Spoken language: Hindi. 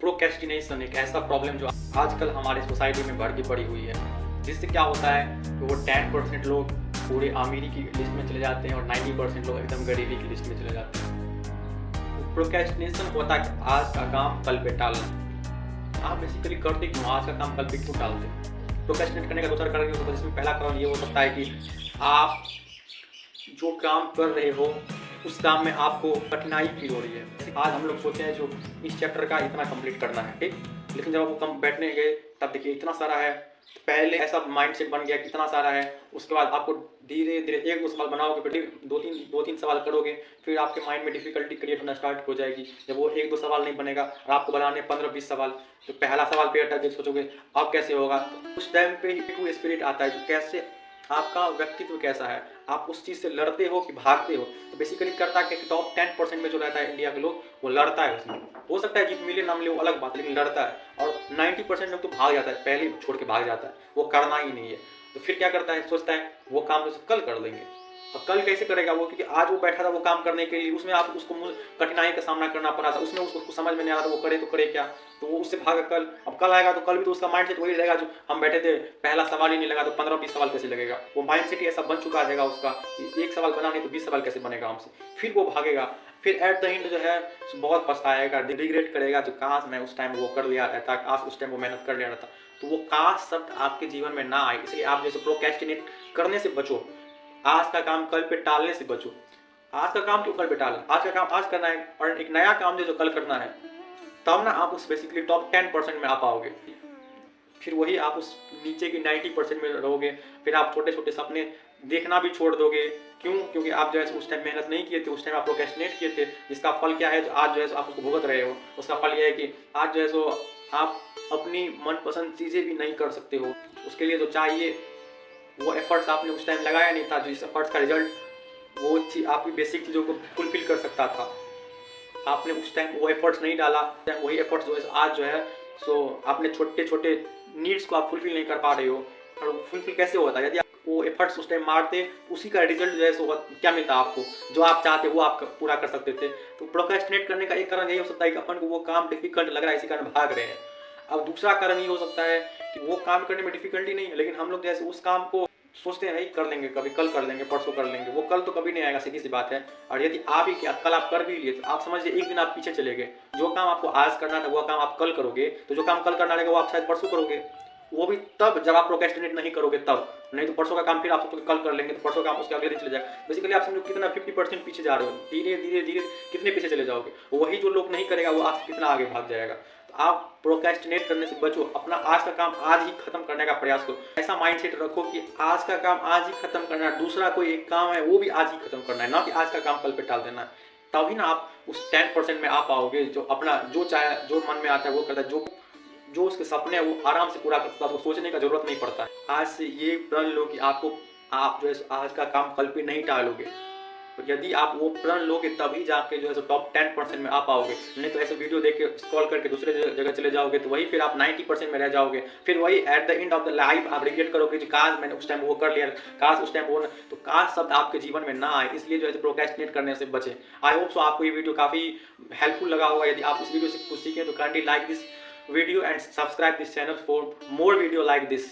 प्रोक्रेस्टिनेशन एक ऐसा प्रॉब्लम जो आजकल हमारे सोसाइटी में बढ़ के पड़ी हुई है, जिससे क्या होता है कि वो 10% लोग पूरे अमीरी की लिस्ट में चले जाते हैं और 90% लोग एकदम गरीबी की लिस्ट में चले जाते हैं। प्रोक्रेस्टिनेशन होता है कि आज का काम कल पे टालना। आप बेसिकली करते क्यों, आज का काम कल पे क्यों टालते हैं? प्रोक्रेस्टिनेट करने का दूसरा कारण ये होता है, जिसमें पहला कारण ये हो सकता है कि आप जो काम कर रहे हो उस काम में आपको कठिनाई फील हो रही है। आज हम लोग सोचे हैं जो इस चैप्टर का इतना कंप्लीट करना है, ठीक, लेकिन जब वो कम बैठने गए तब देखिए इतना सारा है। पहले ऐसा माइंडसेट बन गया कि इतना सारा है, उसके बाद आपको धीरे धीरे एक दो सवाल बनाओगे, फिर दो तीन सवाल करोगे, फिर आपके माइंड में डिफिकल्टी क्रिएट होना स्टार्ट हो जाएगी। जब वो एक दो सवाल नहीं बनेगा और आपको बनाने 15-20 सवाल, तो पहला सवाल पे अटक सोचोगे अब कैसे होगा। तो उस टाइम पे ही स्पिरिट आता है जो कैसे आपका व्यक्तित्व कैसा है, आप उस चीज़ से लड़ते हो कि भागते हो। तो बेसिकली करता है कि टॉप 10% में जो रहता है इंडिया के लोग, वो लड़ता है। उसमें हो सकता है जीत मिले ना मिले वो अलग बात है, लेकिन लड़ता है। और 90% लोग तो भाग जाता है, पहले छोड़ के भाग जाता है, वो करना ही नहीं है। तो फिर क्या करता है, सोचता है वो काम तो कल कर लेंगे। और कल कैसे करेगा वो, क्योंकि आज वो बैठा था वो काम करने के लिए, उसमें आप उसको कठिनाई का सामना करना पड़ा था, उसमें उसको समझ में नहीं आ रहा था वो करे तो करे क्या, तो वो उससे भागा कल। अब कल आएगा तो कल भी तो उसका माइंड सेट वही रहेगा जो हम बैठे थे, पहला सवाल ही नहीं लगा तो 15-20 सवाल कैसे लगेगा। वो माइंड सेट ही ऐसा बन चुका रहेगा उसका कि एक सवाल बना नहीं तो 20 सवाल कैसे बनेगा हमसे। फिर वो भागेगा, फिर एट द एंड जो है बहुत पछताएगा, रिग्रेट करेगा जो काश मैं उस टाइम वो कर लिया रहता, काश उस टाइम वो मेहनत कर लिया रहता। तो वो काश शब्द आपके जीवन में ना आए, इसलिए आप जैसे प्रोक्रेस्टिनेट करने से बचो, आज का काम कल पे टालने से बचो। आज का काम क्यों कल पे टालना, आज का काम आज करना है और एक नया काम जो कल करना है, तब ना आप उस बेसिकली टॉप 10% में आ पाओगे। फिर वही आप उस नीचे की 90% में रहोगे। फिर आप छोटे छोटे सपने देखना भी छोड़ दोगे। क्यों? क्योंकि आप जो है उस टाइम मेहनत नहीं किए थे, उस टाइम आप प्रोक्रेस्टिनेट किए थे, जिसका फल क्या है आज जो है आप उसको भुगत रहे हो। उसका फल यह है कि आज जो है सो आप अपनी मनपसंद चीज़ें भी नहीं कर सकते हो। उसके लिए जो चाहिए वो एफर्ट्स आपने उस टाइम लगाया नहीं था, जो इस एफर्ट्स का रिजल्ट वो चीज़ आपकी बेसिक चीज़ों को फुलफिल कर सकता था, आपने उस टाइम वो एफर्ट्स नहीं डाला। वही एफर्ट्स जो है आज जो है सो आपने छोटे छोटे नीड्स को आप फुलफिल नहीं कर पा रहे हो। और फुलफिल कैसे होता है, यदि आप वो एफर्ट्स उस टाइम मारते, उसी का रिजल्ट जो है सो क्या मिलता आपको, जो आप चाहते वो आप पूरा कर सकते थे। तो प्रोक्रेस्टिनेट करने का एक कारण यही हो सकता है कि अपन को वो काम डिफिकल्ट लग रहा है, इसी कारण भाग रहे हैं। अब दूसरा कारण ये हो सकता है कि वो काम करने में डिफिकल्टी नहीं है, लेकिन हम लोग जैसे उस काम को सोचते हैं नहीं कर लेंगे, कभी कल कर लेंगे, परसों कर लेंगे, वो कल तो कभी नहीं आएगा, सीधी सी बात है। और यदि आप ही क्या कल आप कर भी लिए तो आप समझिए एक दिन आप पीछे चले गए। जो काम आपको आज करना था वो काम आप कल करोगे, तो जो काम कल करना रहेगा वो आप शायद परसों करोगे। वो भी तब जब आप प्रोक्रेस्टिनेट नहीं करोगे तब, नहीं तो परसों का काम फिर आप सोचोगे कल कर लेंगे, तो परसों का काम उसके अगले दिन चले जाएगा। बेसिकली आप समझो कितना 50% पीछे जा रहे हो, धीरे धीरे धीरे कितने पीछे चले जाओगे। वही जो लोग नहीं करेगा वो आपसे कितना आगे भाग जाएगा। तो आप प्रोक्रेस्टिनेट करने से बचो, अपना आज का काम आज ही खत्म करने का प्रयास करो। ऐसा माइंडसेट रखो कि आज का काम आज ही खत्म करना है, दूसरा कोई एक काम है वो भी आज ही खत्म करना है, ना कि आज का काम कल पे टाल देना है। तभी ना आप उस 10% में आ पाओगे जो अपना जो चाहे जो मन में आता है वो करता है, जो उसके सपने हैं वो आराम से पूरा कर सकता है, उसको सोचने का जरूरत नहीं पड़ता है। आज से ये प्रण लो कि आप जो है आज का काम कल पे नहीं टालोगे। तो यदि आप वो प्रण लोगे तभी जाके जो है टॉप 10% में आ पाओगे। नहीं तो ऐसे वीडियो देख के स्क्रॉल करके दूसरे जगह चले जाओगे तो वही फिर आप 90% में रह जाओगे। फिर वही at the end of the life आप रिग्रेट करोगे कि काश मैंने उस टाइम वो कर लिया, काश उस टाइम वो तो काश शब्द आपके जीवन में ना आए। इसलिए जो है प्रोक्रेस्टिनेट करने से बचे। आई होप सो आपको ये वीडियो काफ़ी हेल्पफुल लगा होगा। यदि आप इस वीडियो से कुछ सीखें तो kindly like this video and subscribe this channel for more video like this.